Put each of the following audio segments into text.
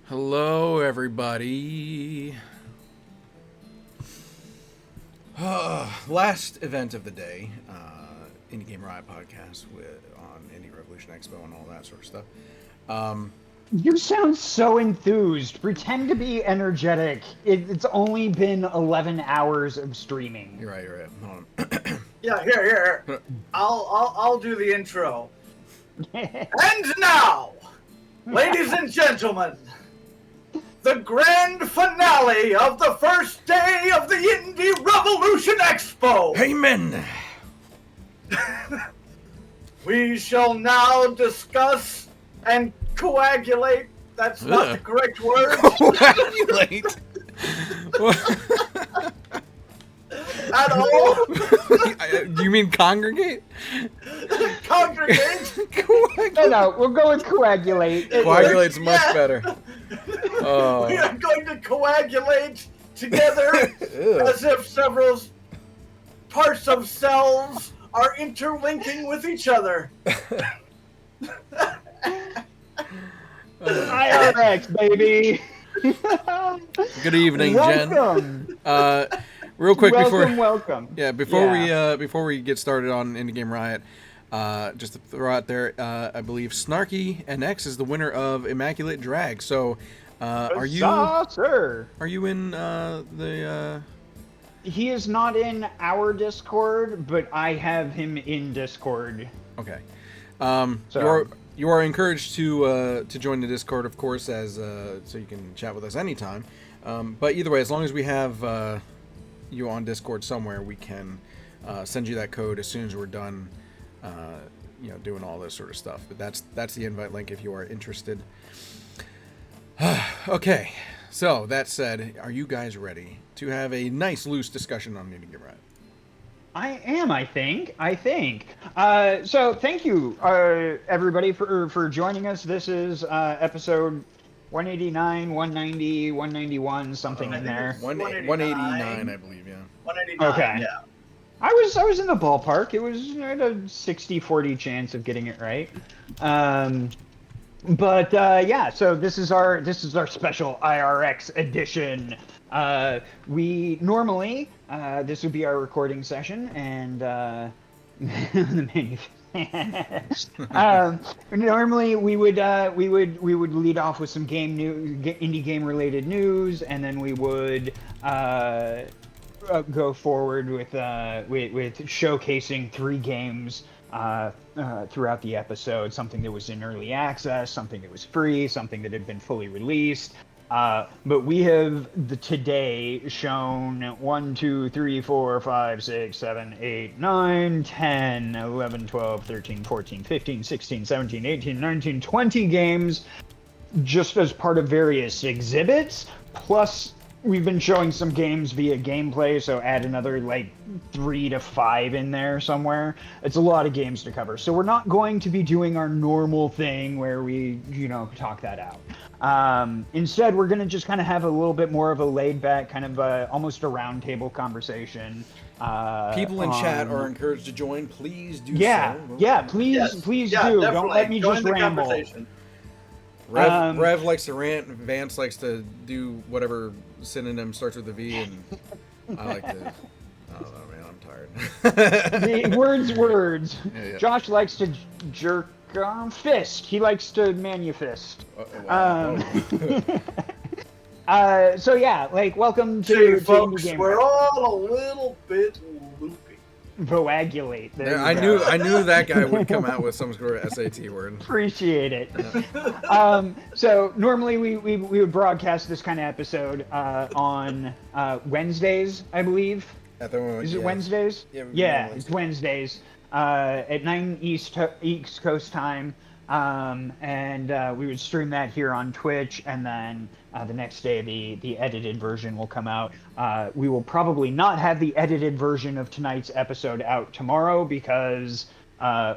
Hello, everybody. Last event of the day, Indie Game Riot podcast on Indie Revolution Expo and all that sort of stuff. You sound so enthused. Pretend to be energetic. It's only been 11 hours of streaming. You're right. Hold on. Yeah, here. I'll do the intro. And now, ladies and gentlemen, the grand finale of the first day of the Indie Revolution Expo. Amen. We shall now discuss and coagulate. That's not the correct word. Coagulate? At all. Do you mean congregate? Congregate. No, we'll go with coagulate. Coagulate's much better. Oh. We are going to coagulate together as if several parts of cells are interlinking with each other. IRX, baby. Good evening, Welcome. Jen. Real quick Welcome. Yeah, before we get started on Indie Game Riot, just to throw out there, I believe Snarky NX is the winner of Immaculate Drag. So, are you in the? He is not in our Discord, but I have him in Discord. Okay. You are encouraged to join the Discord, of course, as so you can chat with us anytime. But either way, as long as we have you on Discord somewhere, we can send you that code as soon as we're done, doing all this sort of stuff. But that's the invite link if you are interested. Okay, so that said, are you guys ready to have a nice, loose discussion on Indie Game Riot? I am, I think. So thank you, everybody, for joining us. This is episode 189, 190, 191, something in there. 189, I believe, yeah. 189, okay. Yeah. I was in the ballpark. It was at a 60-40 chance of getting it right. So this is our special IRX edition. We normally this would be our recording session, and normally we would lead off with some indie game related news, and then we would go forward with showcasing 3 games throughout the episode, something that was in early access, something that was free, something that had been fully released. But we have today shown 1, 2, 3, 4, 5, 6, 7, 8, 9, 10, 11, 12, 13, 14, 15, 16, 17, 18, 19, 20 games just as part of various exhibits. Plus, we've been showing some games via gameplay, so add another 3 to 5 in there somewhere. It's a lot of games to cover. So we're not going to be doing our normal thing where we, talk that out. Instead, we're going to just kind of have a little bit more of a laid-back, kind of almost a roundtable conversation. People in chat are encouraged to join. Please do so. Yeah, please do. Definitely. Don't let me Join just the ramble. conversation. Rev likes to rant, Vance likes to do whatever synonym starts with a V, and I like to... I don't know, man, I'm tired. Words. Yeah. Josh likes to jerk on fist. He likes to manifest. Wow. Welcome to Hey, to folks, Indie Game we're Riot. all a little bit loopy. Voagulate. There I you go. knew that guy would come out with some sort of SAT word. Appreciate it. So normally we would broadcast this kind of episode on Wednesdays, I believe. At the moment, Is it Wednesdays? Yeah, it's Wednesdays at 9 East Coast time. And we would stream that here on Twitch, and then the next day the edited version will come out. We will probably not have the edited version of tonight's episode out tomorrow because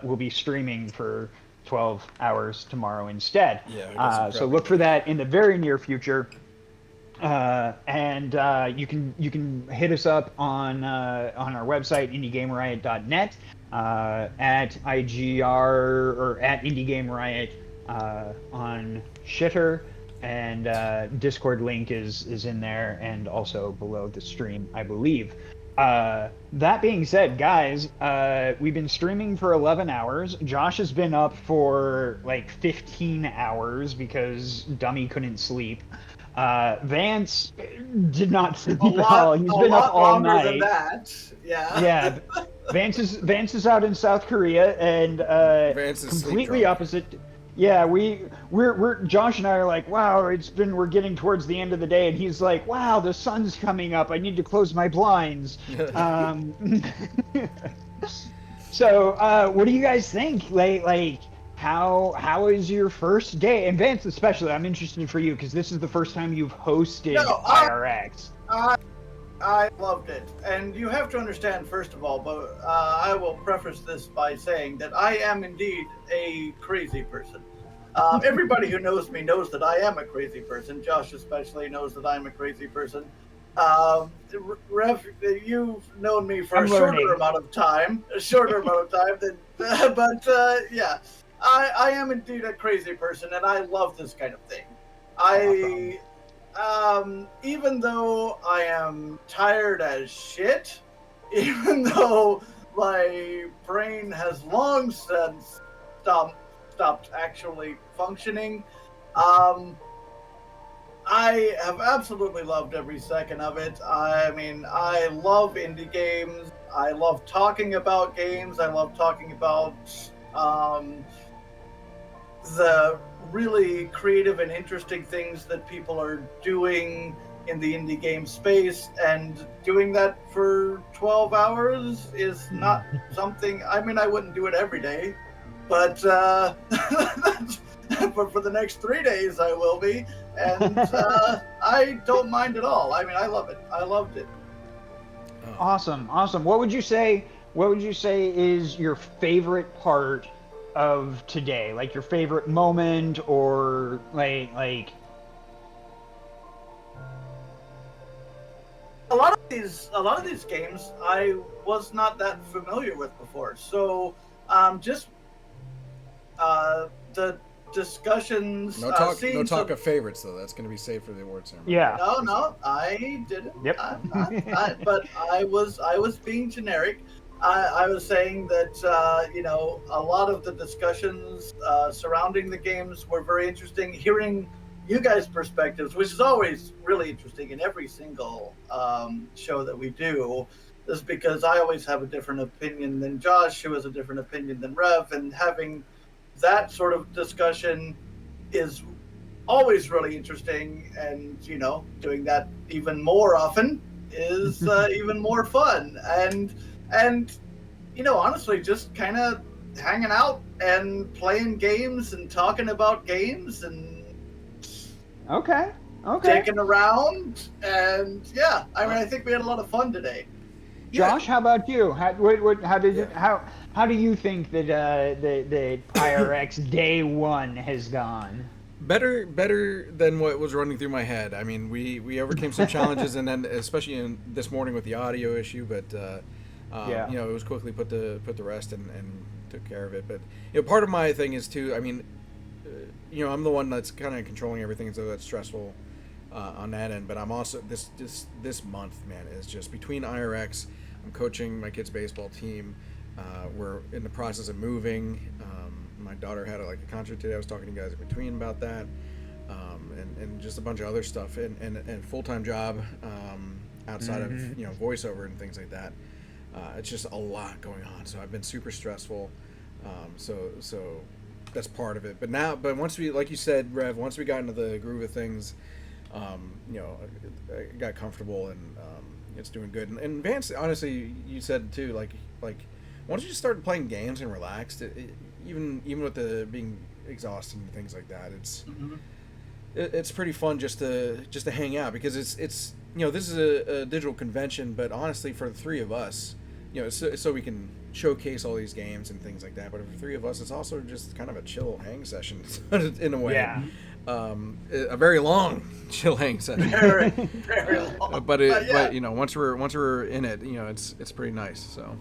we'll be streaming for 12 hours tomorrow instead. Yeah. So look for that in the very near future. And you can hit us up on our website, indiegameriot.net. At IGR or at Indie Game Riot on Shitter, and Discord link is in there and also below the stream, I believe. That being said, guys, we've been streaming for 11 hours. Josh has been up for like 15 hours because Dummy couldn't sleep. Vance did not sleep at all. He's been up all night. Than that. Yeah. Yeah. Vance is out in South Korea, and Vance is completely opposite. Yeah, we're Josh and I are like, wow, we're getting towards the end of the day, and he's like, wow, the sun's coming up. I need to close my blinds. So, what do you guys think? Like, how is your first day? And Vance, especially, I'm interested for you because this is the first time you've hosted IRX. I loved it, and you have to understand, first of all, but I will preface this by saying that I am indeed a crazy person. Everybody who knows me knows that I am a crazy person. Josh especially knows that I'm a crazy person. Rev, you've known me for a shorter amount of time, but yeah, I am indeed a crazy person, and I love this kind of thing. Even though I am tired as shit, even though my brain has long since stopped actually functioning, I have absolutely loved every second of it. I mean, I love indie games. I love talking about games. I love talking about the really creative and interesting things that people are doing in the indie game space, and doing that for 12 hours is not something, I mean, I wouldn't do it every day, but but for the next 3 days I will be, and I don't mind at all. I mean, I love it. I loved it. Awesome. What would you say is your favorite part of today? Like your favorite moment, or like a lot of these games I was not that familiar with before. So just the discussions. No talk of favorites though. That's going to be saved for the awards ceremony. Yeah. No, I didn't. Yep. But I was being generic. I was saying that a lot of the discussions surrounding the games were very interesting. Hearing you guys' perspectives, which is always really interesting in every single show that we do, is because I always have a different opinion than Josh, who has a different opinion than Rev, and having that sort of discussion is always really interesting, and doing that even more often is even more fun, and honestly, just kind of hanging out and playing games and talking about games and okay taking around, and yeah, I mean, I think we had a lot of fun today. Josh, how about you? How do you think that the IRX day one has gone? Better than what was running through my head. I mean, we overcame some challenges, and then especially this morning with the audio issue, but it was quickly put to rest and took care of it. But part of my thing is too. I mean, I'm the one that's kind of controlling everything, so that's stressful on that end. But I'm also this month, man, is just between IRX. I'm coaching my kids' baseball team. We're in the process of moving. My daughter had a concert today. I was talking to you guys in between about that, and just a bunch of other stuff, and full-time job outside of voiceover and things like that. It's just a lot going on. So I've been super stressful. So that's part of it. But once we, like you said, Rev, once we got into the groove of things, I got comfortable, and it's doing good. And Vance, honestly, you said too, like why don't you just start playing games and relax? Even with the being exhausted and things like that, it's pretty fun just to hang out, because it's this is a digital convention, but honestly, for the three of us, so we can showcase all these games and things like that. But for the three of us, it's also just kind of a chill hang session in a way. Yeah. A very long chill hang session. Very, very long. But once we're in it, it's pretty nice. So.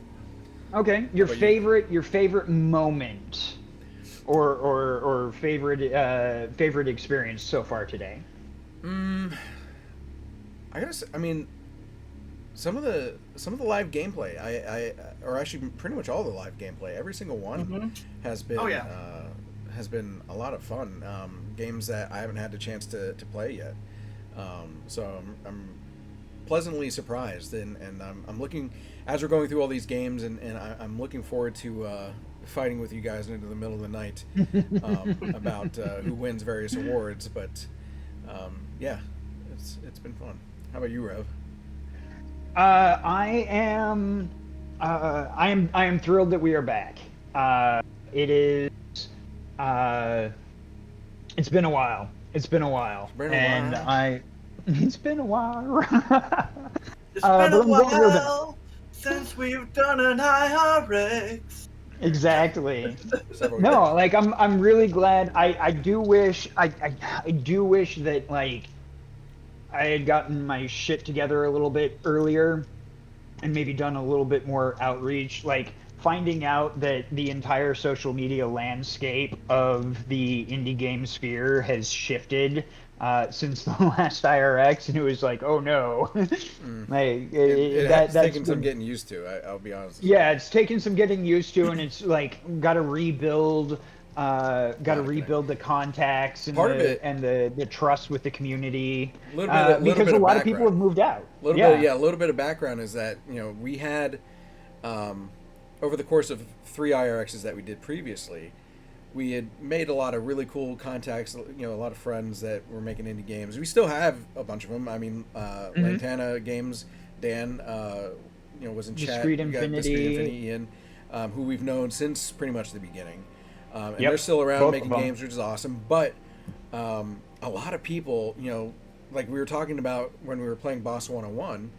Okay, your favorite moment. or favorite experience so far today? I guess, I mean, some of the live gameplay, or actually pretty much all the live gameplay, every single one has been has been a lot of fun. Games that I haven't had the chance to play yet. So I'm pleasantly surprised, and I'm looking, as we're going through all these games, and I'm looking forward to fighting with you guys into the middle of the night about who wins various awards. But yeah, it's been fun. How about you, Rev? I am thrilled that we are back. It is. It's been a while. It's been a while. It's been a while. It's been a while since we've done an IRX. Exactly. No, like I'm really glad. I do wish that like I had gotten my shit together a little bit earlier and maybe done a little bit more outreach. Like finding out that the entire social media landscape of the indie game sphere has shifted since the last IRX, and it was like, oh no. Like that's taken some getting used to. I'll be honest. Yeah, it's taken some getting used to, and it's like got to rebuild. Rebuild the contacts and the trust with the community, because a lot of people have moved out. A little bit of background is that, you know, we had over the course of 3 IRXs that we did previously, we had made a lot of really cool contacts, you know, a lot of friends that were making indie games. We still have a bunch of them. I mean, Lantana Games, Dan, you know, was in chat. Discrete Infinity, Ian, who we've known since pretty much the beginning. And they're still around making games, which is awesome. But a lot of people, you know, like we were talking about when we were playing Boss 101,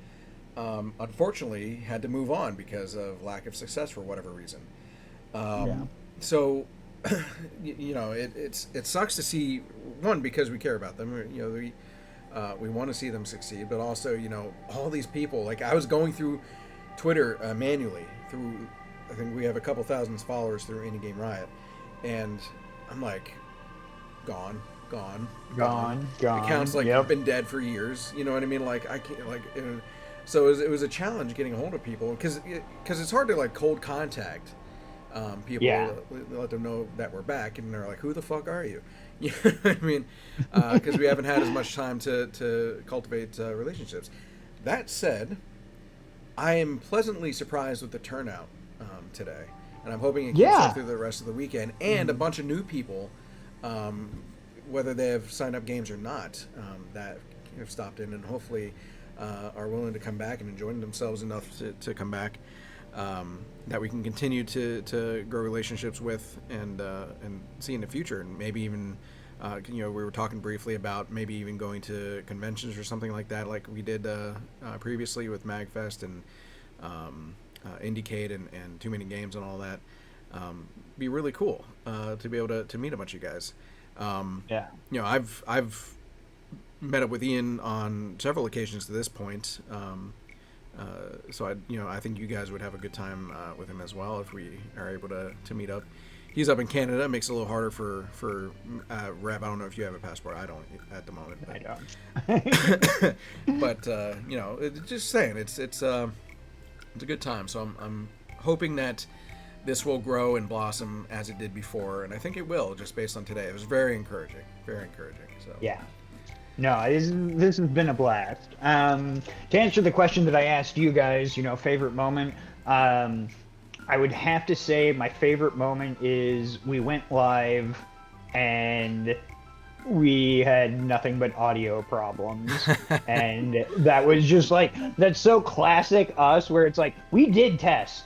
unfortunately had to move on because of lack of success for whatever reason. So, you know, it sucks to see, one, because we care about them. You know, we want to see them succeed, but also, you know, all these people. Like I was going through Twitter manually through. I think we have a couple thousand followers through Indie Game Riot. And I'm like, gone. Accounts like been dead for years. You know what I mean? Like I can't like. So it was a challenge getting a hold of people because it's hard to like cold contact people. Let them know that we're back, and they're like, who the fuck are you? You know what I mean? Because we haven't had as much time to cultivate relationships. That said, I am pleasantly surprised with the turnout today. And I'm hoping it keeps up through the rest of the weekend. And a bunch of new people, whether they have signed up games or not, that have stopped in and hopefully are willing to come back and enjoy themselves enough to come back, that we can continue to grow relationships with and see in the future. And maybe even, you know, we were talking briefly about maybe even going to conventions or something like that, like we did previously with MagFest and Indiecade and Too Many Games and all that. Be really cool to be able to meet a bunch of you guys. You know, I've met up with Ian on several occasions to this point. So I think you guys would have a good time with him as well if we are able to meet up. He's up in Canada. It makes it a little harder for Rev. I don't know if you have a passport. I don't at the moment. But, I don't. But you know, just saying, it's a good time. So I'm hoping that this will grow and blossom as it did before, and I think it will, just based on today. It was very encouraging. So yeah. No, this has been a blast. To answer the question that I asked you guys, you know, favorite moment, I would have to say my favorite moment is we went live and we had nothing but audio problems. And that was just like, that's so classic us, where it's like, we did test.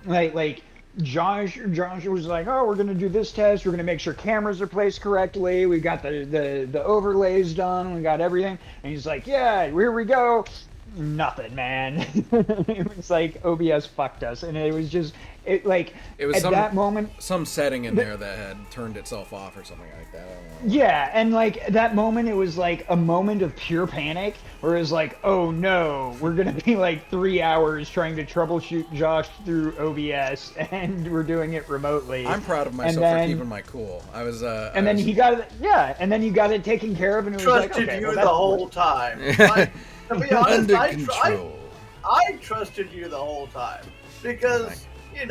Like Josh was like, oh, we're going to do this test. We're going to make sure cameras are placed correctly. We got the overlays done. We got everything. And he's like, yeah, here we go. nothing, man. It was like OBS fucked us, and it was just it was at that moment some setting in there that had turned itself off or something like that. I don't know. Yeah, and like that moment, it was like a moment of pure panic, where it was like, oh no, we're gonna be like 3 hours trying to troubleshoot Josh through OBS, and we're doing it remotely. I'm proud of myself for keeping my cool. I was. And then he got it. Yeah, and then you got it taken care of, and it was like, okay, you the whole time. To be honest, I trusted you the whole time because I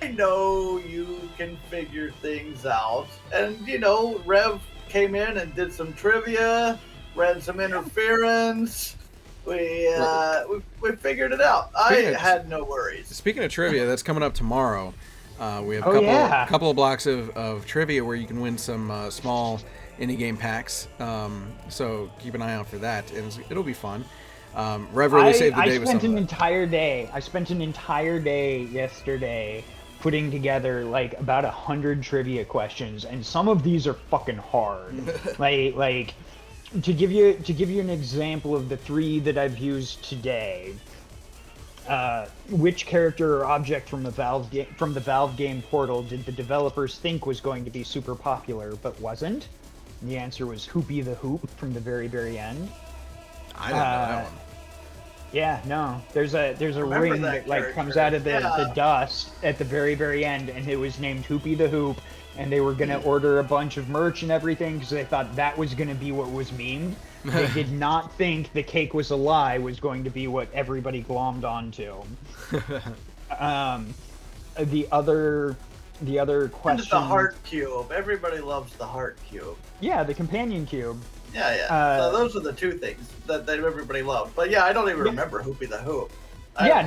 know you can figure things out, and Rev came in and did some trivia, ran some interference. We figured it out. I had no worries. Speaking of trivia, that's coming up tomorrow. We have a couple of blocks of trivia where you can win some small indie game packs. So keep an eye out for that, and it'll be fun. Rev really saved the day with something. I spent an entire day yesterday putting together like about 100 trivia questions, and some of these are fucking hard. like to give you an example of the 3 that I've used today. Which character or object from the Valve game Portal did the developers think was going to be super popular but wasn't? And the answer was Hoopy the Hoop from the very, very end. I didn't know that one. Yeah, no. There's a ring that like comes out of the dust at the very, very end, and it was named Hoopy the Hoop, and they were gonna order a bunch of merch and everything because they thought that was gonna be what was memed. They did not think the cake was a lie was going to be what everybody glommed onto. The other question. And the heart cube. Everybody loves the heart cube. Yeah, the companion cube. Yeah. So those are the 2 things that everybody loved. But yeah, I don't even remember Hoopy the Hoop.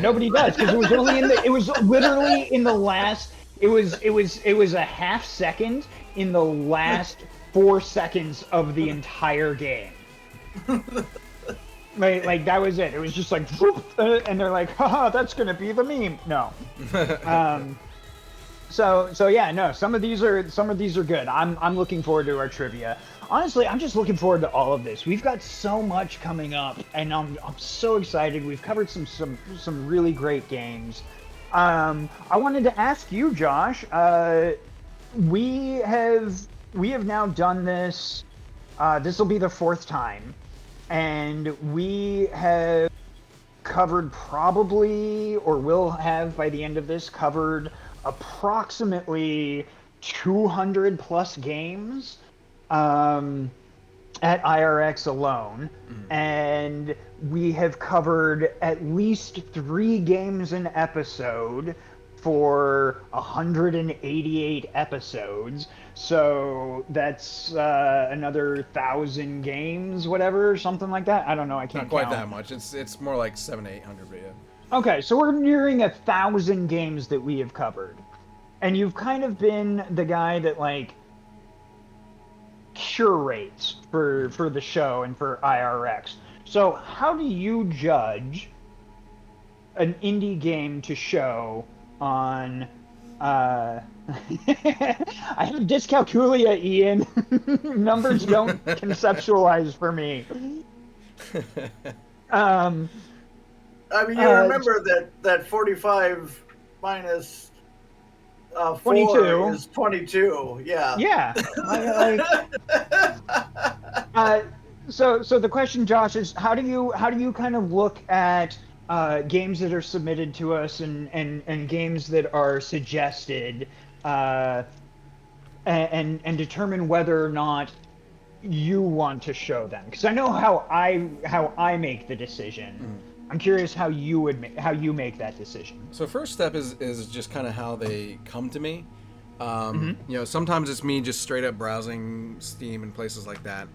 Nobody does because it was only it was literally in the last. It was a half second in the last 4 seconds of the entire game. Like that was it. It was just like, and they're like, haha, that's gonna be the meme. No. So yeah, no. Some of these are good. I'm looking forward to our trivia. Honestly, I'm just looking forward to all of this. We've got so much coming up, and I'm so excited. We've covered some really great games. I wanted to ask you, Josh. We have now done this. This will be the 4th time, and we have covered probably, or will have by the end of this, covered approximately 200 plus games at IRX alone. And we have covered at least 3 games an episode for 188 episodes. So that's another 1,000 games, whatever, something like that. I don't know. I can't Not quite count. that much. It's more like 700 to 800, but yeah. Okay, so we're nearing 1,000 games that we have covered. And you've kind of been the guy that, like, curates for the show and for IRX. So how do you judge an indie game to show on... I have dyscalculia, Ian. Numbers don't conceptualize for me. I mean, you remember that 45 minus 22 4 is 22. Yeah. Yeah. So the question, Josh, is how do you kind of look at games that are submitted to us and games that are suggested, and determine whether or not you want to show them? Because I know how I make the decision. I'm curious how you make that decision. So first step is just kind of how they come to me. You know, sometimes it's me just straight up browsing Steam and places like that.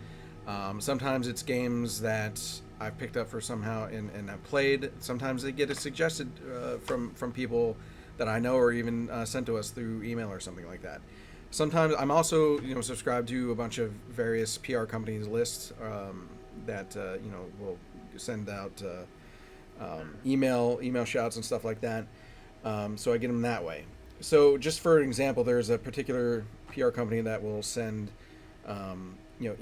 Sometimes it's games that I've picked up for somehow and I've played. Sometimes they get it suggested from people that I know, or even sent to us through email or something like that. Sometimes I'm also, you know, subscribed to a bunch of various PR companies lists that you know, will send out email shouts and stuff like that. So I get them that way. So just for an example, there's a particular PR company that will send you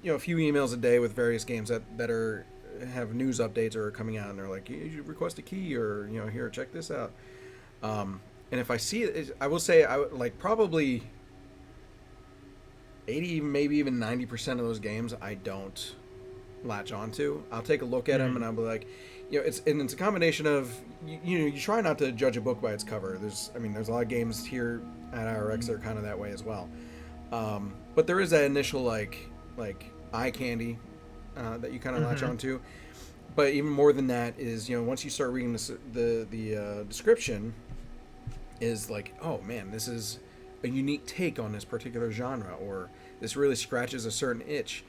know, a few emails a day with various games that are have news updates or are coming out, and they're like, you should request a key, or here, check this out. And if I see it, I will say I would like probably 80, maybe even 90% of those games I don't latch onto. I'll take a look at them and I'll be like, it's a combination of you try not to judge a book by its cover. There's a lot of games here at IRX that are kind of that way as well. But there is that initial like eye candy that you kind of latch onto. But even more than that is once you start reading the description, is like, oh man, this is a unique take on this particular genre, or this really scratches a certain itch.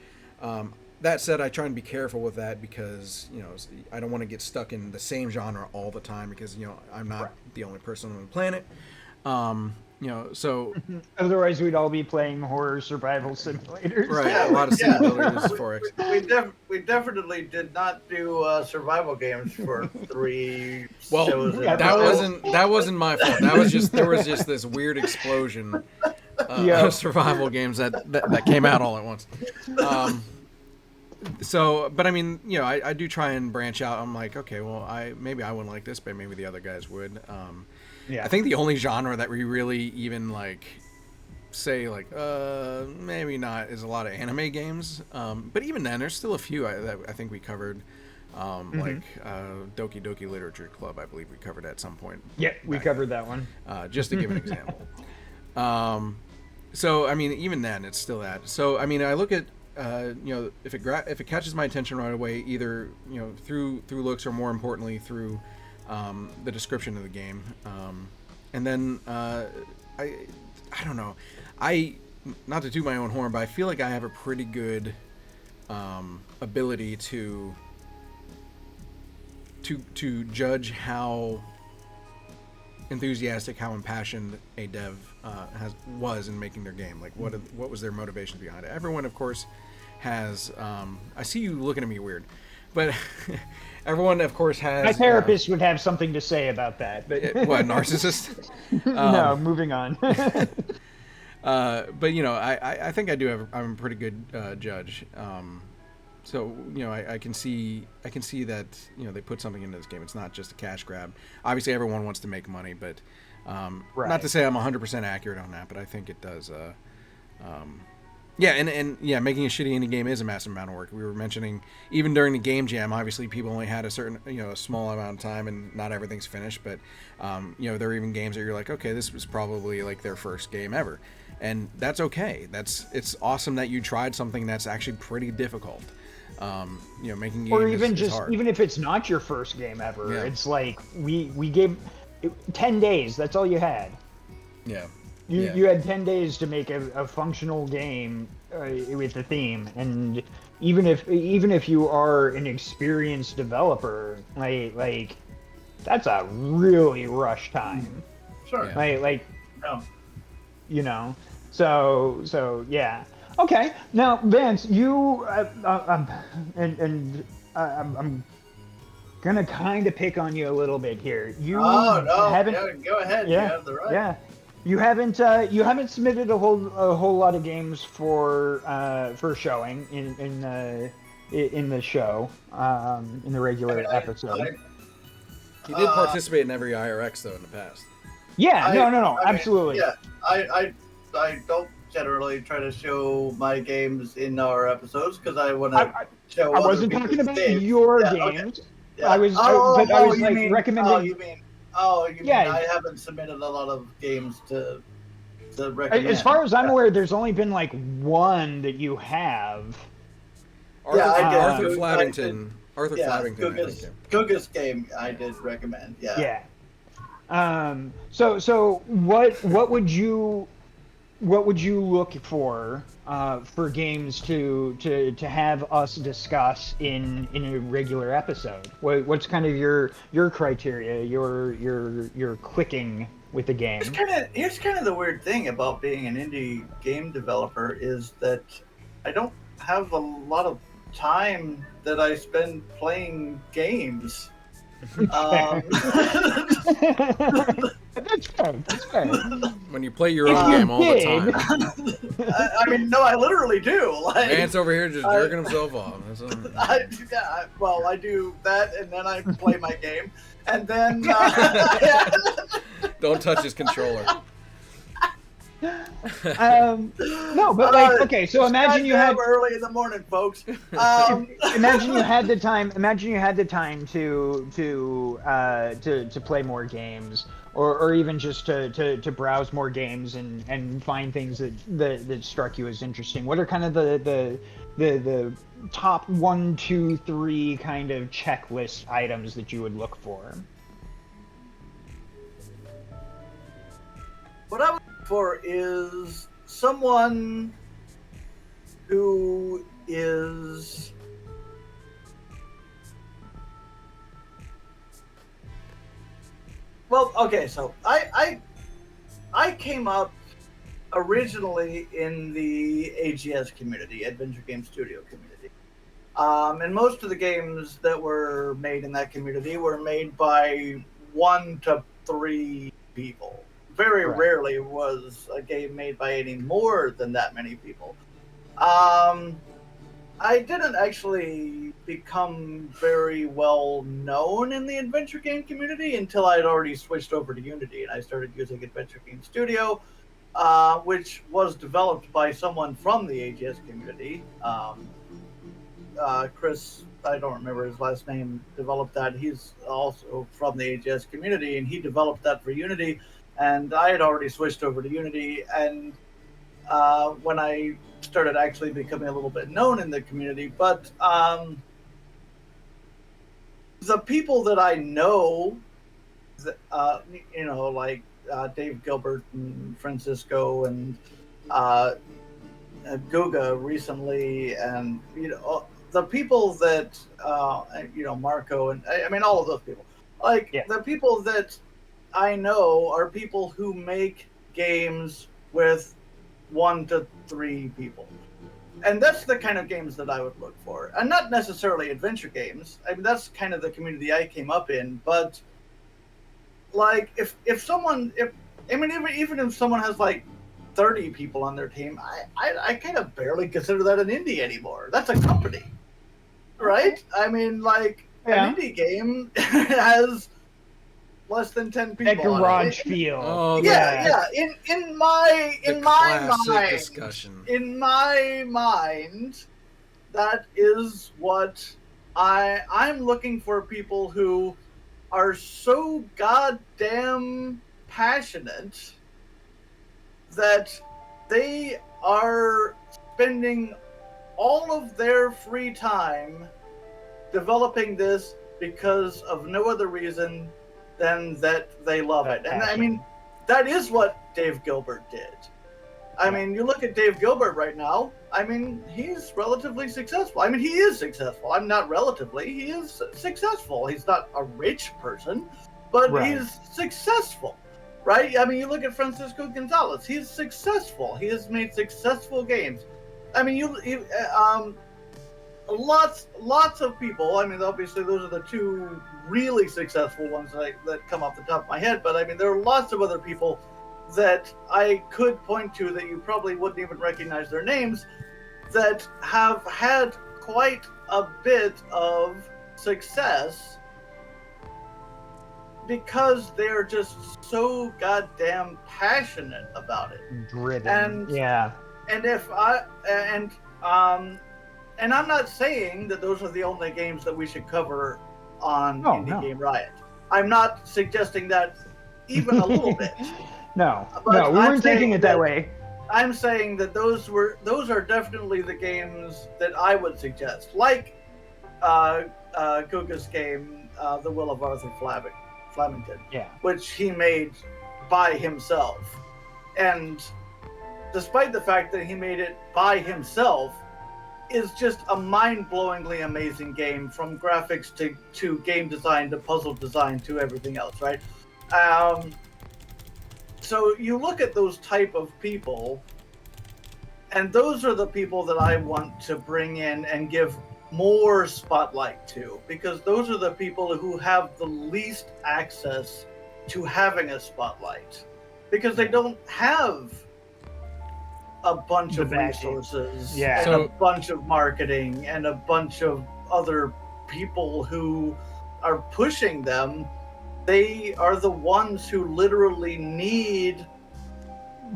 That said, I try and be careful with that because I don't want to get stuck in the same genre all the time because I'm not the only person on the planet. So otherwise we'd all be playing horror survival simulators. Right, a lot of city builders for X. We definitely did not do survival games for 3 well, shows. That wasn't my fault. There was just this weird explosion of survival games that came out all at once. But I mean, I do try and branch out. I'm like, okay, well, maybe I wouldn't like this, but maybe the other guys would. I think the only genre that we really even like say like maybe not is a lot of anime games. But even then, there's still a few that I think we covered. Like Doki Doki Literature Club, I believe we covered at some point. Yeah, we covered that one. Just to give an example. So I mean, even then, it's still that. So I mean, I look at if it catches my attention right away, either through looks or more importantly through the description of the game, and then I don't know, not to toot my own horn, but I feel like I have a pretty good ability to judge how enthusiastic, how impassioned a dev was in making their game. Like what was their motivation behind it? Everyone, of course, has. I see you looking at me weird, but everyone, of course, has. My therapist would have something to say about that. But what, narcissist? No, moving on. But I think I'm a pretty good judge. So I can see that they put something into this game. It's not just a cash grab. Obviously, everyone wants to make money, but not to say I'm 100% accurate on that, but I think it does. Making a shitty indie game is a massive amount of work. We were mentioning even during the game jam, obviously people only had a certain a small amount of time, and not everything's finished. But there are even games that you're like, okay, this was probably like their first game ever, and that's okay. It's awesome that you tried something that's actually pretty difficult. Making games or even is hard. even if it's not your first game ever, it's like we gave 10 days. That's all you had. Yeah. You had 10 days to make a functional game with the theme, and even if you are an experienced developer, like that's a really rush time. Sure. So yeah. Okay, now Vance, you I'm gonna kind of pick on you a little bit here. You haven't. Go ahead. Yeah, you have the right. Yeah, you haven't submitted a whole lot of games for showing in the show in the regular episode. He did participate in every IRX though in the past. Yeah, no, absolutely. Yeah, I don't generally try to show my games in our episodes because I want to show. I wasn't talking about your games. Okay. Yeah. I was recommending. You mean I haven't submitted a lot of games to recommend. As far as I'm aware, there's only been like one that you have. Arthur Flavington. Arthur Flavington. Guga's game I did recommend. Yeah. Yeah. So what would you look for games to have us discuss in a regular episode? What's kind of your criteria, your clicking with the game? Here's kind of the weird thing about being an indie game developer is that I don't have a lot of time that I spend playing games. That's fair. That's fair. When you play your own game all the time. I mean, no, I literally do. Like, Vance over here just jerking himself off. I do that, and then I play my game, and then don't touch his controller. No, but like, okay, so imagine you had early in the morning, folks. Imagine you had the time. Imagine you had the time to play more games, or even just to browse more games and find things that struck you as interesting. What are kind of the top 1, 2, 3 kind of checklist items that you would look for? What I would look for is someone who is well, okay, so I came up originally in the AGS community, Adventure Game Studio community. And most of the games that were made in that community were made by 1 to 3 people. Very rarely was a game made by any more than that many people. I didn't actually become very well known in the adventure game community until I had already switched over to Unity, and I started using Adventure Game Studio, which was developed by someone from the AGS community. Chris, I don't remember his last name, developed that. He's also from the AGS community, and he developed that for Unity. And I had already switched over to Unity, and when I started actually becoming a little bit known in the community, but the people that I know, like Dave Gilbert and Francisco and Guga recently, and the people that Marco, and I mean all of those people, the people that I know are people who make games with 1 to 3 people. And that's the kind of games that I would look for. And not necessarily adventure games. I mean, that's kind of the community I came up in. But, like, even if someone has, like, 30 people on their team, I kind of barely consider that an indie anymore. That's a company. Right? I mean, like, an indie game has less than 10 people. That garage feel. Oh, yeah. In my mind, discussion. In my mind, that is what I'm looking for. People who are so goddamn passionate that they are spending all of their free time developing this because of no other reason than that they love it. And I mean, that is what Dave Gilbert did. I mean, you look at Dave Gilbert right now, I mean, he's relatively successful. I mean, he is successful. I'm not relatively, he is successful. He's not a rich person, but he's successful, right? I mean, you look at Francisco Gonzalez, he's successful. He has made successful games. I mean, lots of people. I mean, obviously, those are the 2 really successful ones that come off the top of my head. But I mean, there are lots of other people that I could point to that you probably wouldn't even recognize their names, that have had quite a bit of success because they're just so goddamn passionate about it. Driven. And I'm not saying that those are the only games that we should cover on Indie Game Riot. I'm not suggesting that even a little bit. No, we weren't taking it that way. I'm saying that those are definitely the games that I would suggest, like Guga's game, The Will of Arthur Flamington, which he made by himself. And despite the fact that he made it by himself, is just a mind-blowingly amazing game, from graphics to game design to puzzle design to everything else, right? So you look at those type of people, and those are the people that I want to bring in and give more spotlight to, because those are the people who have the least access to having a spotlight because they don't have a bunch of resources and a bunch of marketing and a bunch of other people who are pushing them. They are the ones who literally need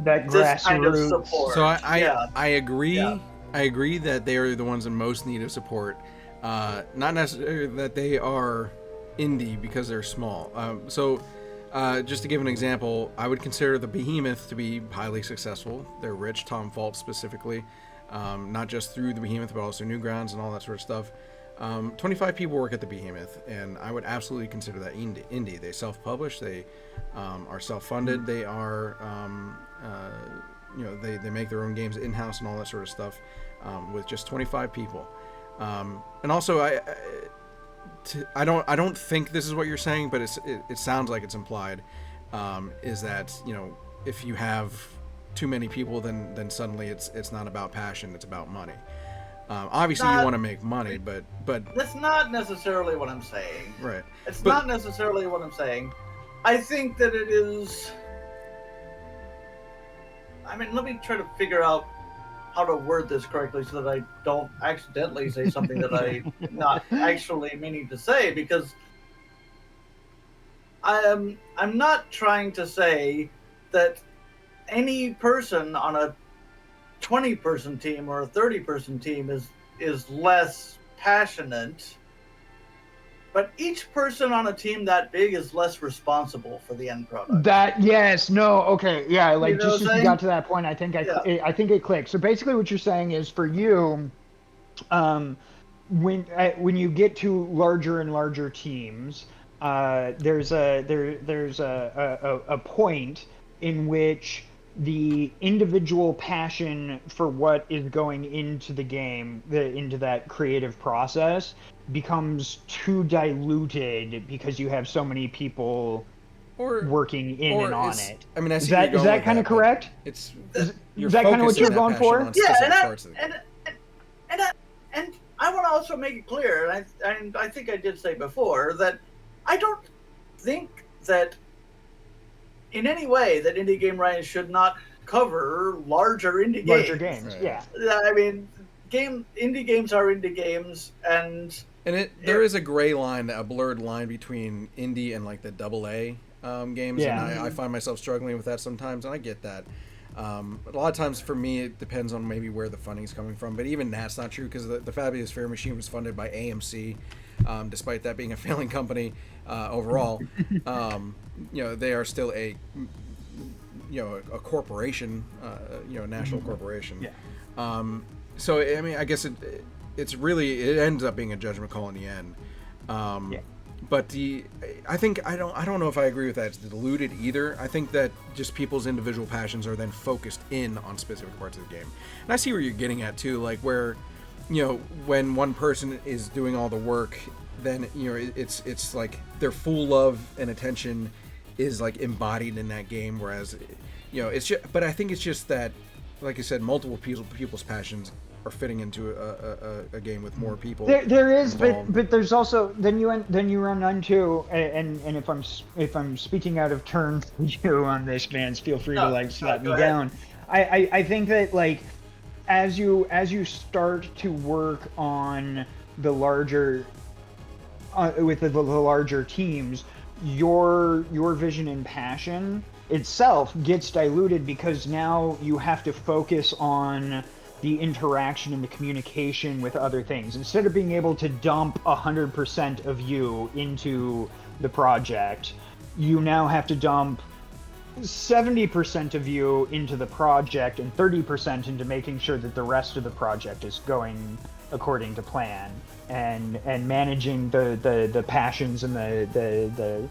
that this kind of support. So I agree. Yeah. I agree that they are the ones in most need of support. Not necessarily that they are indie because they're small. Just to give an example, I would consider the Behemoth to be highly successful. They're rich, Tom Fault specifically, not just through the Behemoth, but also Newgrounds and all that sort of stuff. 25 people work at the Behemoth, and I would absolutely consider that indie. They self-publish, they are self-funded, they are, they make their own games in-house and all that sort of stuff with just 25 people. And also, I don't think this is what you're saying, but it sounds like it's implied, is that, if you have too many people, then suddenly it's not about passion, it's about money. Obviously, you want to make money, but that's not necessarily what I'm saying. Right. It's not necessarily what I'm saying. I think that it is. I mean, let me try to figure out how to word this correctly so that I don't accidentally say something that I'm not actually meaning to say, because I'm not trying to say that any person on a 20-person team or a 30-person team is less passionate, but each person on a team that big is less responsible for the end product. Just as you got to that point, I think it clicked. So basically, what you're saying is, for you, when you get to larger and larger teams, there's a point in which the individual passion for what is going into the game, into that creative process, becomes too diluted because you have so many people working in and on it. I mean, is that kind of correct? Is that kind of what you're going for? Yeah, and I want to also make it clear, and I think I did say before, that I don't think that in any way that Indie Game Ryan should not cover larger indie games. Larger games, right. Yeah. I mean, indie games are indie games, and there is a gray line, a blurred line between indie and like the AA games, and I find myself struggling with that sometimes, and I get that. A lot of times for me, it depends on maybe where the funding is coming from, but even that's not true, because the Fabulous Fair Machine was funded by AMC, despite that being a failing company overall. They are still a corporation, national corporation. Yeah. So I mean, I guess it ends up being a judgment call in the end. But I don't know if I agree with that. It's diluted either. I think that just people's individual passions are then focused in on specific parts of the game. And I see where you're getting at too, like where, when one person is doing all the work, then it's like their full love and attention is like embodied in that game, whereas it's just, but I think it's just that, like I said, multiple people's passions are fitting into a game with more people. There is, but there's also then you run into, and if I'm speaking out of turn for you on this, Vance, feel free to slap me down. I think that as you start to work on the larger with the larger teams, your vision and passion itself gets diluted, because now you have to focus on the interaction and the communication with other things. Instead of being able to dump 100% of you into the project, you now have to dump 70% of you into the project and 30% into making sure that the rest of the project is going according to plan, and managing the passions and the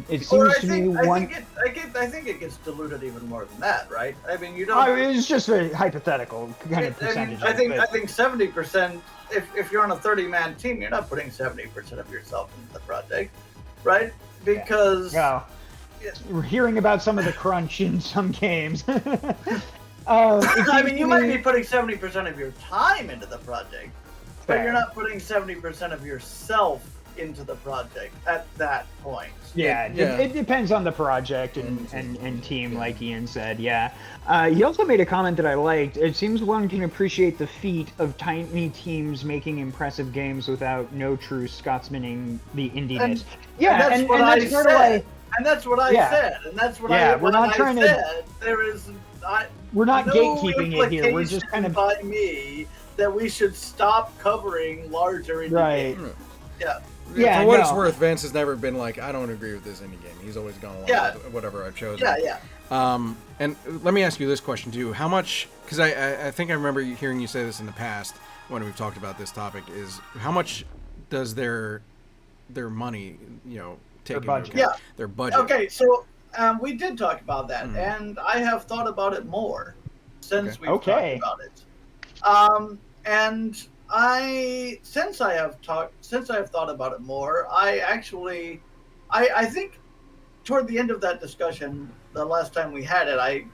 it seems to me I think it gets diluted even more than that, right? I mean, you don't. It's just a hypothetical kind of percentage. I think 70%. If you're on a 30-man team, you're not putting 70% of yourself into the project, right? Because we're hearing about some of the crunch in some games. I mean, you might be putting 70% of your time into the project, but you're not putting 70% of yourself into the project at that point. Yeah, it depends on the project and team, like Ian said. Yeah. He also made a comment that I liked. It seems one can appreciate the feat of tiny teams making impressive games without no true Scotsmaning the indiness. And that's what I said. And that's what I said. And that's what we're not trying to. There is. We're not no gatekeeping it here. We're just kind of by me that we should stop covering larger indie games. Yeah. For what it's worth, Vance has never been like, I don't agree with this indie game. He's always gone along with whatever I've chosen. And let me ask you this question too: how much? Because I think I remember hearing you say this in the past when we've talked about this topic. Is how much does their money, take into account? Their budget. Okay, so we did talk about that, and I have thought about it more since we've talked about it. And since I have thought about it more, I think toward the end of that discussion, the last time we had it, I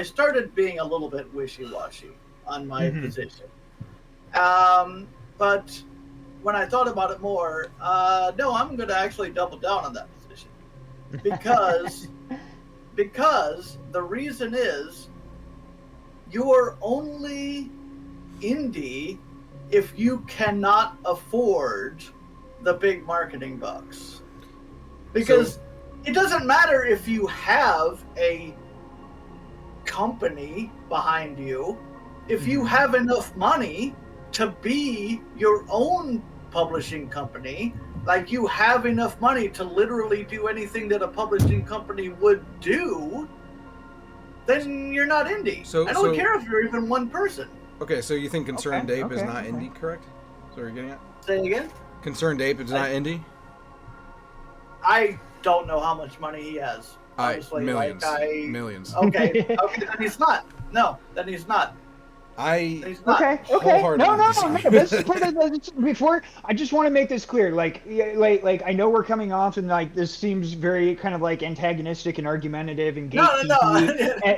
started being a little bit wishy-washy on my position. But when I thought about it more, no, I'm going to actually double down on that position because the reason is you're only indie if you cannot afford the big marketing bucks. Because it doesn't matter if you have a company behind you. If you have enough money to be your own publishing company, like you have enough money to literally do anything that a publishing company would do, then you're not indie. I don't care if you're even one person. Okay, so you think Concerned Ape is not indie, correct? That's what you're getting at? Say it again? Concerned Ape is not indie? I don't know how much money he has. Honestly. Millions. Millions. Okay, then he's not. No, then he's not. He's not. Okay. No. Before, I just want to make this clear. Like I know we're coming off and like this seems very kind of like antagonistic and argumentative and gatekeeping.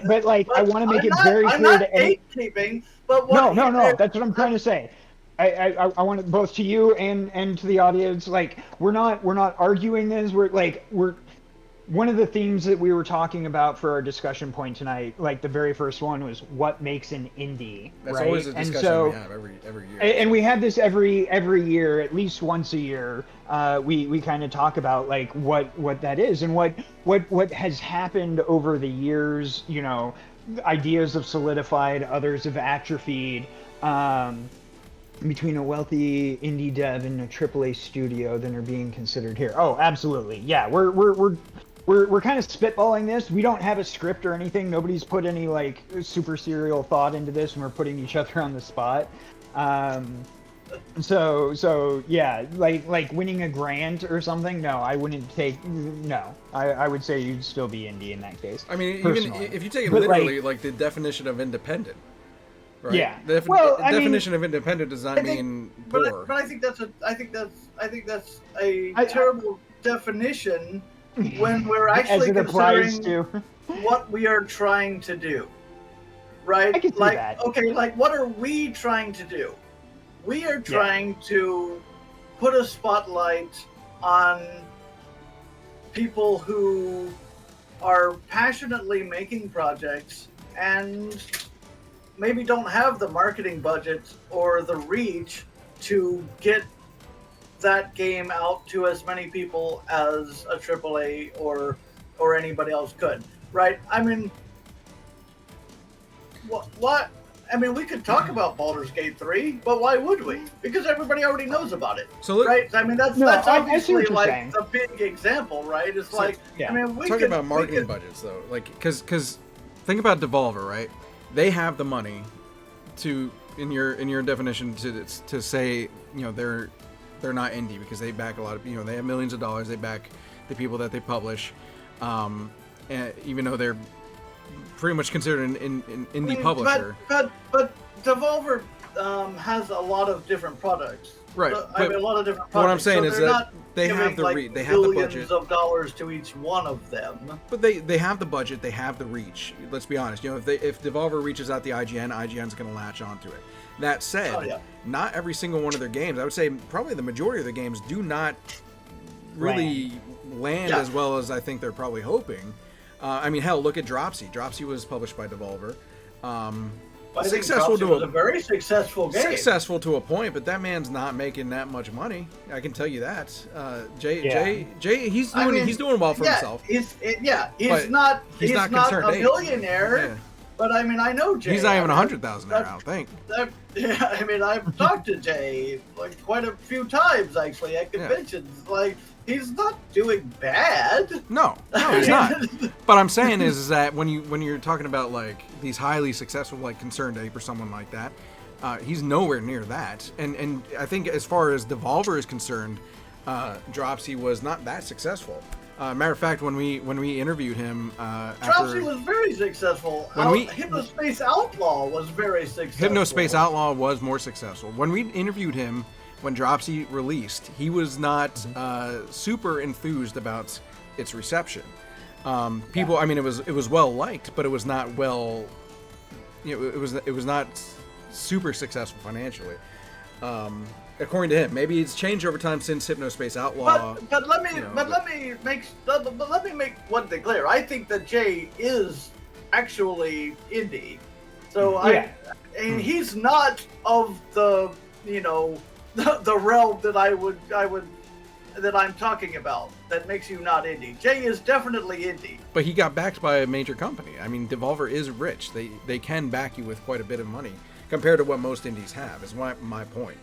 But I want to make it very clear. I'm not gatekeeping, but no. That's what I'm trying to say. I want it both to you and to the audience. Like we're not arguing this. We're one of the themes that we were talking about for our discussion point tonight, like the very first one, was what makes an indie. That's right? always a discussion we have every year. And we have this every year, at least once a year. We kind of talk about like what that is and what has happened over the years. Ideas have solidified, others have atrophied. Between a wealthy indie dev and a AAA studio that are being considered here. Oh, absolutely. Yeah, we're kind of spitballing this. We don't have a script or anything. Nobody's put any like super serial thought into this, and we're putting each other on the spot. So yeah, like winning a grant or something. No, I wouldn't take. No, I would say you'd still be indie in that case. I mean, even if you take it literally, like the definition of independent. Right. Yeah. The definition of independent does not mean poor. But I think that's a terrible definition when we're actually considering what we are trying to do. Right? I can see that. Okay, like what are we trying to do? We are trying to put a spotlight on people who are passionately making projects and maybe don't have the marketing budget or the reach to get that game out to as many people as a AAA or anybody else could, right? I mean, what? I mean, we could talk about Baldur's Gate 3, but why would we? Because everybody already knows about it, right? I mean, that's obviously like the big example, right? It's I mean, we talking about marketing budgets though, like because think about Devolver, right? They have the money to, in your definition, to say, they're not indie because they back a lot of, they have millions of dollars. They back the people that they publish, and even though they're pretty much considered an indie publisher. But Devolver has a lot of different products. Right. So, I mean, a lot of different products. What I'm saying so is they're that not they have giving, the like, they have the budget. billions of dollars to each one of them. But they have the budget, they have the reach. Let's be honest. If Devolver reaches out the IGN's going to latch onto it. That said, not every single one of their games, I would say probably the majority of their games do not really land as well as I think they're probably hoping. I mean, hell, look at Dropsy. Dropsy was published by Devolver. I think Dropsy was a very successful game. Successful to a point, but that man's not making that much money. I can tell you that. Jay, he's doing well for himself. He's not a billionaire. Yeah. But I mean, I know Jay. He's not even 100,000 I don't think. I mean, I've talked to Jay like quite a few times actually at conventions. Yeah. Like, he's not doing bad. No, he's not. But I'm saying is that when you're talking about like these highly successful, like Concerned Ape or someone like that, he's nowhere near that. And I think as far as Devolver is concerned, Dropsy was not that successful. Matter of fact, when we interviewed him, Dropsy was very successful. Hypnospace Outlaw was very successful. Hypnospace Outlaw was more successful. When we interviewed him, when Dropsy released, he was not super enthused about its reception. People, I mean, it was well liked, but it was not well. It was not super successful financially. According to him, maybe it's changed over time since Hypnospace Outlaw. But let me make one thing clear. I think that Jay is actually indie, so and he's not of the the realm that that I'm talking about. That makes you not indie. Jay is definitely indie. But he got backed by a major company. I mean, Devolver is rich. They can back you with quite a bit of money compared to what most indies have. Is my point.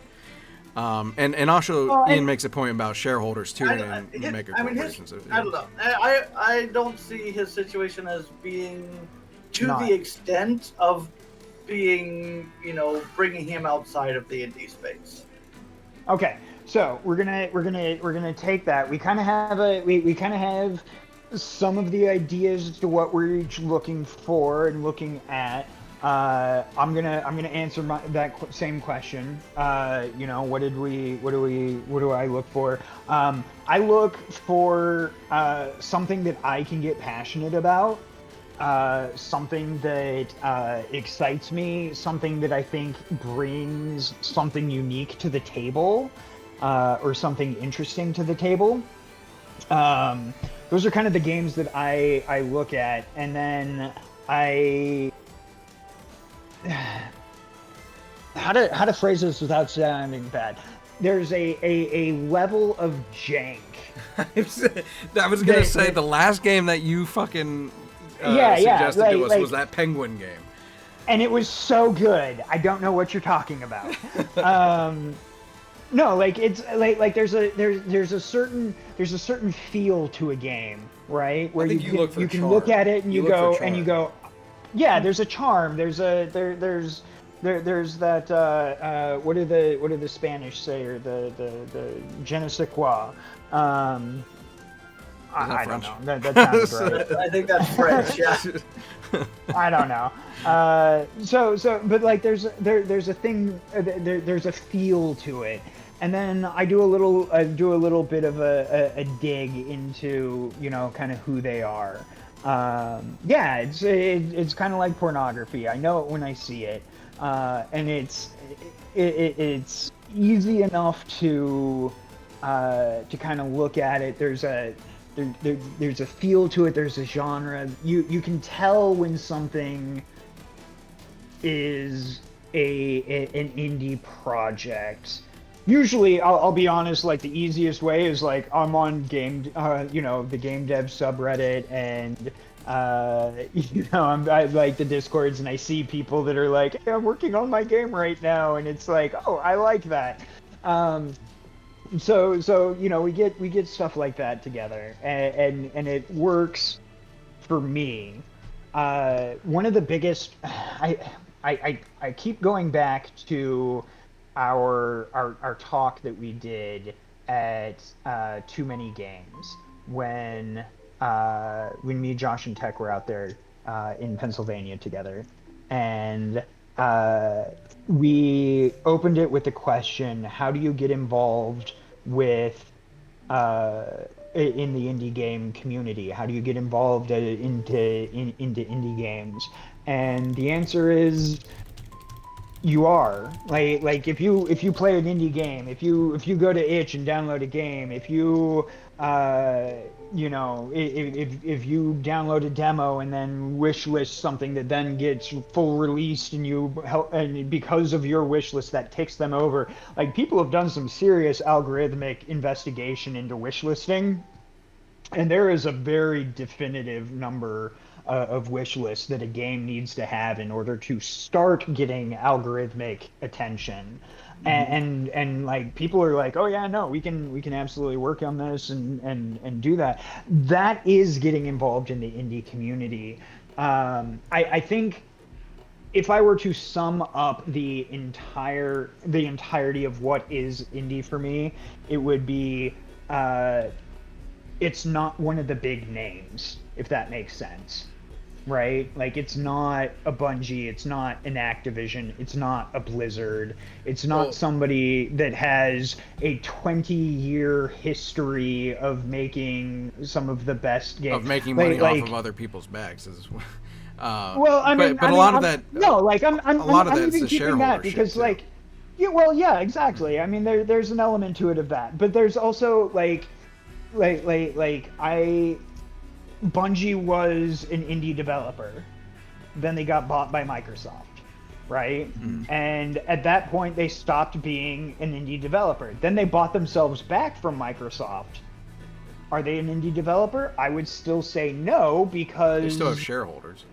And also Ian makes a point about shareholders too and mega corporations. I don't know. I don't see his situation as being to the extent of being, bringing him outside of the indie space. Okay, so we're gonna take that. We kind of have we kind of have some of the ideas as to what we're each looking for and looking at. I'm gonna answer that same question. What do I look for? I look for something that I can get passionate about, something that excites me, something that I think brings something unique to the table, or something interesting to the table. Those are kind of the games that I look at, and then how to phrase this without sounding bad. There's a level of jank. I was gonna say the last game that you fucking suggested to us was that Penguin game, and it was so good. I don't know what you're talking about. No, like it's like there's a certain feel to a game, right? Where you can look at it and you go. Yeah, there's a charm. There's that. What do the Spanish say, or the je ne sais quoi? I don't know. That sounds right. I think that's French. Yeah. I don't know. But like there's a thing. There's a feel to it. And then I do a little bit of a dig into kind of who they are. It's kind of like pornography. I know it when I see it, and it's easy enough to kind of look at it. There's a feel to it. There's a genre. You can tell when something is an indie project. Usually, I'll be honest, like the easiest way is like I'm on the game dev subreddit, and I'm like the Discords, and I see people that are like, hey, I'm working on my game right now, and it's like, oh, I like that. So we get stuff like that together, and it works for me. One of the biggest, I keep going back to our talk that we did at Too Many Games when me, Josh, and Tech were out there in Pennsylvania together, and we opened it with the question: how do you get involved with in the indie game community? How do you get involved into indie games? And the answer is you are like if you play an indie game, if you go to itch and download a game, if you if you download a demo and then wish list something that then gets full released, and you help, and because of your wish list that ticks them over. Like, people have done some serious algorithmic investigation into wish listing, and there is a very definitive number of wish lists that a game needs to have in order to start getting algorithmic attention. And like, people are like, oh yeah, no, we can absolutely work on this and do that. That is getting involved in the indie community. I think if I were to sum up the entirety of what is indie for me, it would be it's not one of the big names, if that makes sense. Right? Like, it's not a Bungie, it's not an Activision, it's not a Blizzard, it's not somebody that has a 20-year history of making some of the best games. Of making money off of other people's backs. Well, I mean, but a lot of that... No, like, I'm even keeping that because, like... Yeah, well, yeah, exactly. I mean, there's an element to it of that. But there's also, Bungie was an indie developer. Then they got bought by Microsoft, right? And at that point, they stopped being an indie developer. Then they bought themselves back from Microsoft. Are they an indie developer? I would still say no, because... They still have shareholders.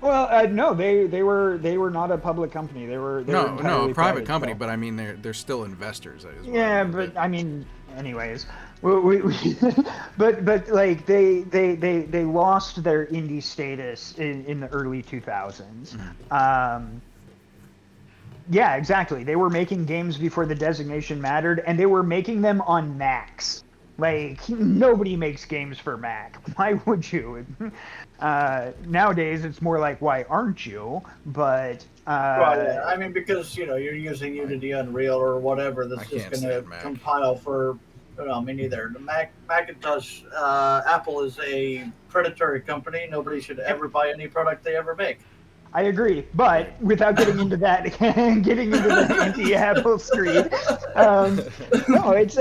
Well, no, they were not a public company. They were a private company, but I mean, they're still investors. Yeah, but I mean, anyways, but like they lost their indie status in the early 2000s. Yeah, exactly. They were making games before the designation mattered, and they were making them on Macs. Like, nobody makes games for Mac. Why would you? Nowadays, it's more like, why aren't you? But well, yeah. I mean, because you're using Unity, Unreal, or whatever. That's just going to compile for. Me neither. The Macintosh, Apple is a predatory company. Nobody should ever buy any product they ever make. I agree, but without getting into that, getting into the anti-Apple street, no, it's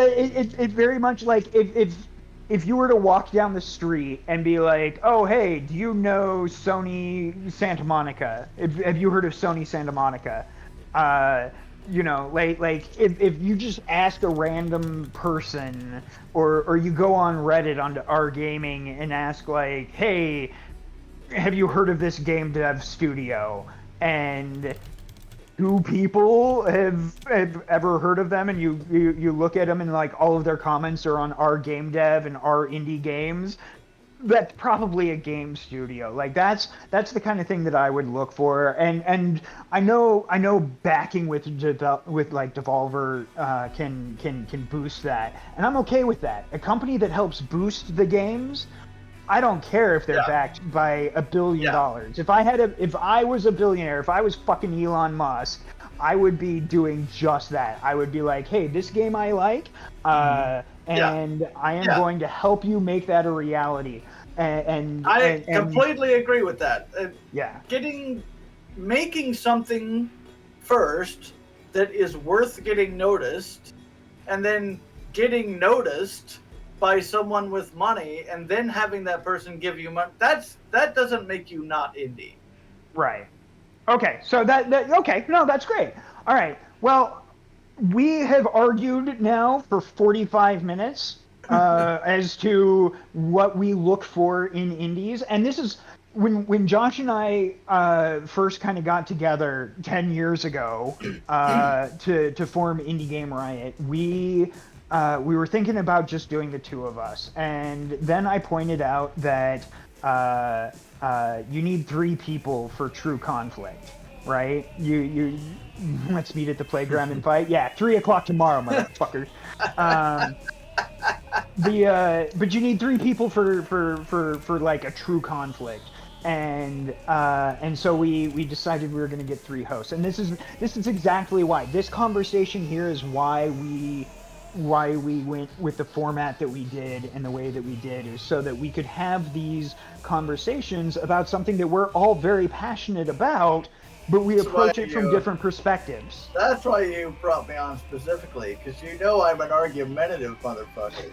very much like if you were to walk down the street and be like, oh, hey, do you know Sony Santa Monica? Have you heard of Sony Santa Monica? If you just ask a random person, or you go on Reddit onto R Gaming and ask, like, hey, have you heard of this game dev studio? And 2 people have ever heard of them, and you look at them and, like, all of their comments are on R Game Dev and R Indie Games. That's probably a game studio. Like, that's the kind of thing that I would look for. And I know backing with like Devolver can boost that, and I'm okay with that. A company that helps boost the games, I don't care if they're backed by $1 billion. If I was a billionaire, if I was fucking Elon Musk, I would be doing just that. I would be like, hey, this game I like, and I am going to help you make that a reality. And completely agree with that. Making something first that is worth getting noticed, and then getting noticed by someone with money, and then having that person give you money, that doesn't make you not indie. Right. Okay, so that's great. All right, well, we have argued now for 45 minutes as to what we look for in indies, and this is when Josh and I first kind of got together 10 years ago to form Indie Game Riot. We were thinking about just doing the 2 of us, and then I pointed out that you need 3 people for true conflict, right? You let's meet at the playground and fight. Yeah, 3:00 tomorrow, motherfuckers. But you need 3 people for like a true conflict. and so we decided we were going to get 3 hosts, and this is exactly why. This conversation here is why we went with the format that we did and the way that we did, is so that we could have these conversations about something that we're all very passionate about, but we approach it from different perspectives. That's why you brought me on specifically, because you know I'm an argumentative motherfucker.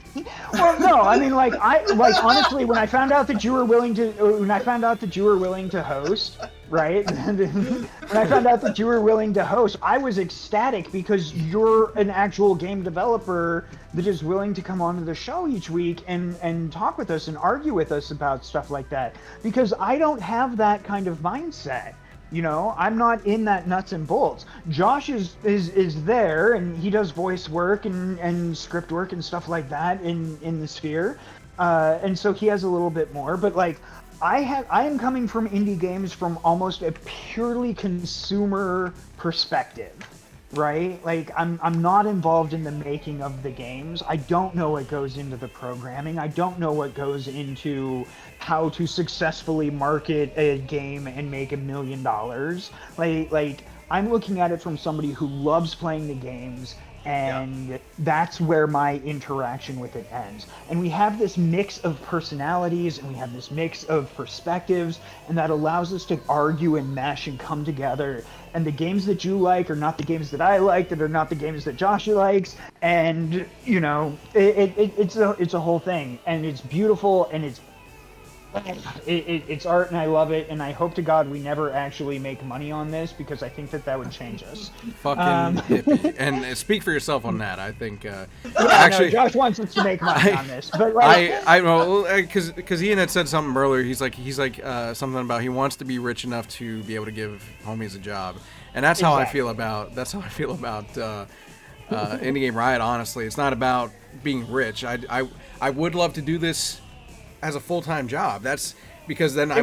Well, no, I mean, honestly, when I found out that you were willing to host, right? When I found out that you were willing to host, I was ecstatic, because you're an actual game developer that is willing to come onto the show each week and talk with us and argue with us about stuff like that. Because I don't have that kind of mindset. You know, I'm not in that nuts and bolts. Josh is there, and he does voice work and script work and stuff like that in the sphere, and so he has a little bit more. But like, I am coming from indie games from almost a purely consumer perspective, right? Like, I'm not involved in the making of the games. I don't know what goes into the programming. I don't know what goes into how to successfully market a game and make $1 million. Like I'm looking at it from somebody who loves playing the games, and that's where my interaction with it ends. And we have this mix of personalities, and we have this mix of perspectives, and that allows us to argue and mesh and come together. And the games that you like are not the games that I like, that are not the games that Josh likes, and you know, it's a whole thing, and it's beautiful, and it's art, and I love it, and I hope to God we never actually make money on this, because I think that would change us. Fucking hippie. And speak for yourself on that. I think actually, no, Josh wants us to make money on this, but like, I know, because Ian had said something earlier. He's like something about he wants to be rich enough to be able to give homies a job, and that's how I feel about Indie Game Riot. Honestly, it's not about being rich. I would love to do this as a full-time job. That's because then I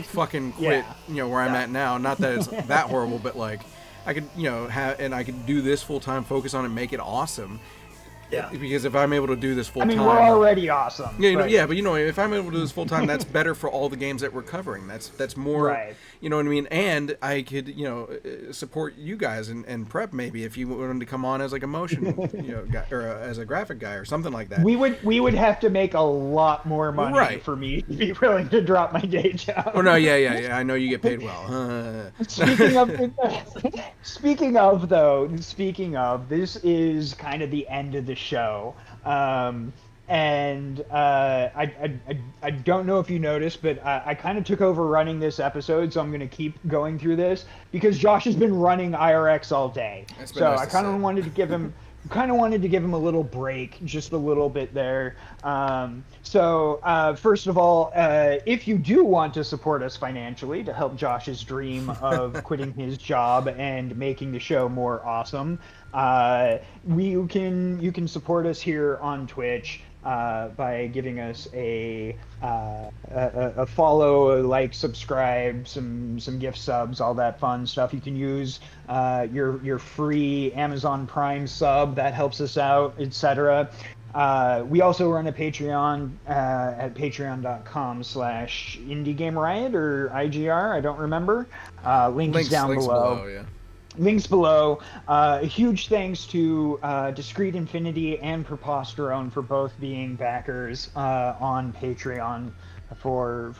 fucking quit, you know, where I'm at now. Not that it's that horrible, but like I could, you know, I could do this full-time, focus on it, make it awesome. Yeah. Because if I'm able to do this full time, I mean, we're already awesome. Yeah, but you know, if I'm able to do this full time, that's better for all the games that we're covering. That's more, right. You know what I mean? And I could, you know, support you guys and prep maybe if you wanted to come on as like a motion, you know, guy, or as a graphic guy or something like that. We would have to make a lot more money for me to be willing to drop my day job. Oh no, yeah. I know you get paid well. Speaking of, this is kind of the end of the show, and I don't know if you noticed, but I kind of took over running this episode, so I'm going to keep going through this because Josh has been running IRX all day. So nice. I kind of wanted to give him a little break, just a little bit there. So first of all, if you do want to support us financially to help Josh's dream of quitting his job and making the show more awesome, you can support us here on Twitch by giving us a follow, a like, subscribe, some gift subs, all that fun stuff. You can use your free Amazon Prime sub, that helps us out, etc. We also run a Patreon at patreon.com/indiegameriot or IGR, I don't remember. Links down below. Yeah. Links below. Huge thanks to Discreet Infinity and Preposterone for both being backers on Patreon for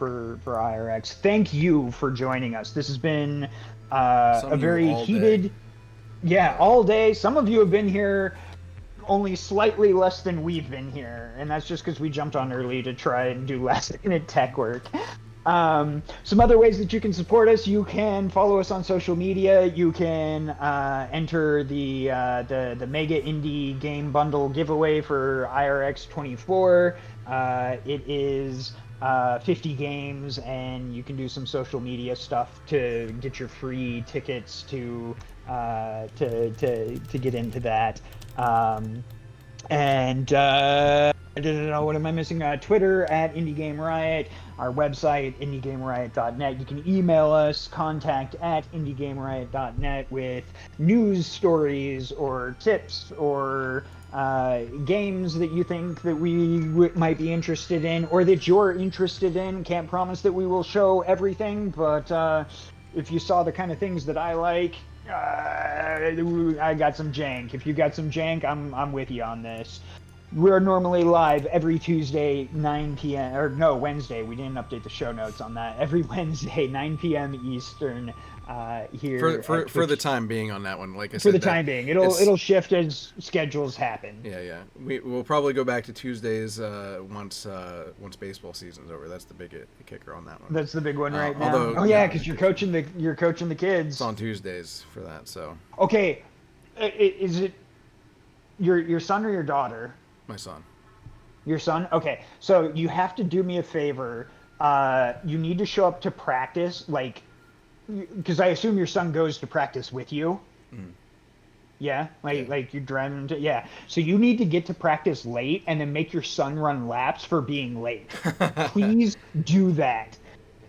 IRX. Thank you for joining us. This has been a very heated, all day. Some of you have been here only slightly less than we've been here, and that's just because we jumped on early to try and do last-minute tech work. Some other ways that you can support us: you can follow us on social media. You can enter the Mega Indie Game Bundle giveaway for IRX 24. It is 50 games, and you can do some social media stuff to get your free tickets to get into that. What am I missing? Twitter at Indie Game Riot, our website, indiegameriot.net. You can email us, contact at indiegameriot.net with news stories or tips or games that you think that we might be interested in or that you're interested in. Can't promise that we will show everything, but if you saw the kind of things that I like, I got some jank. If you got some jank, I'm with you on this. We're normally live every Tuesday, 9 p.m. Or no, Wednesday. We didn't update the show notes on that. Every Wednesday, 9 p.m. Eastern. Here for the time being on that one, like I said, for the time being, it'll shift as schedules happen. Yeah. We'll probably go back to Tuesdays once baseball season's over. That's the big kicker on that one. That's the big one right now. Although, because you're coaching the kids. It's on Tuesdays for that. So okay, is it your son or your daughter? My son. Your son? Okay, so you have to do me a favor. You need to show up to practice, because I assume your son goes to practice with you. Mm. Yeah? Like you're driving him to... Yeah. So you need to get to practice late and then make your son run laps for being late. Please do that.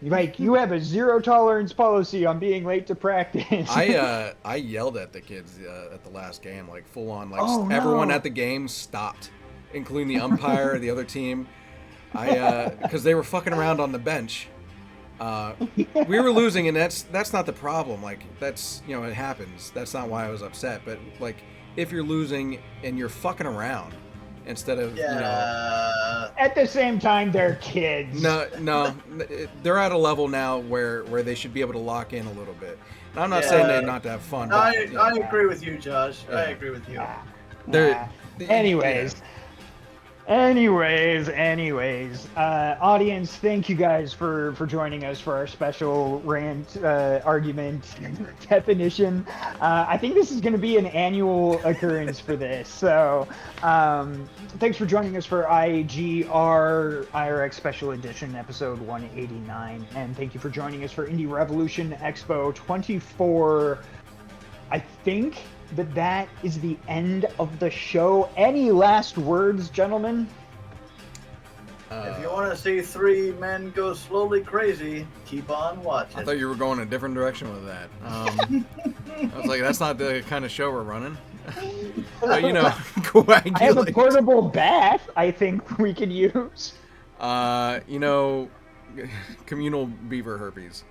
You have a zero tolerance policy on being late to practice. I yelled at the kids at the last game, full on. Everyone at the game stopped, including the umpire, the other team. Because they were fucking around on the bench. We were losing, and that's not the problem. That's, it happens. That's not why I was upset. But if you're losing and you're fucking around instead of at the same time, they're kids. No, they're at a level now where they should be able to lock in a little bit. And I'm not saying they not to have fun. I agree with you, Josh. Yeah. I agree with you. Anyways. Audience, thank you guys for joining us for our special rant argument definition. I think this is going to be an annual occurrence for this. So thanks for joining us for IRX Special Edition, episode 189. And thank you for joining us for Indie Revolution Expo 24. I think that is the end of the show. Any last words, gentlemen? If you want to see three men go slowly crazy, keep on watching. I thought you were going a different direction with that. I was like, that's not the kind of show we're running. But, coagulate. I have a portable bath I think we could use. Communal beaver herpes.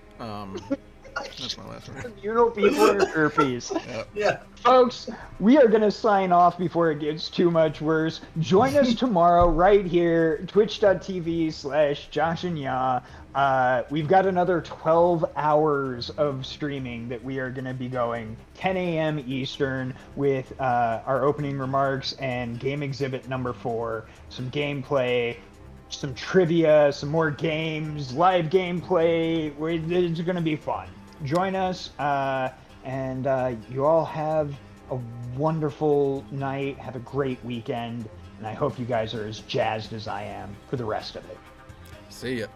That's my last one. Communal beaver herpes. Yeah. Folks, we are going to sign off before it gets too much worse. Join us tomorrow right here, twitch.tv/JoshandYah. We've got another 12 hours of streaming that we are going to be going 10 a.m. Eastern with our opening remarks and game exhibit number 4, some gameplay, some trivia, some more games, live gameplay. It's going to be fun. Join us, and you all have a wonderful night. Have a great weekend, and I hope you guys are as jazzed as I am for the rest of it. See ya.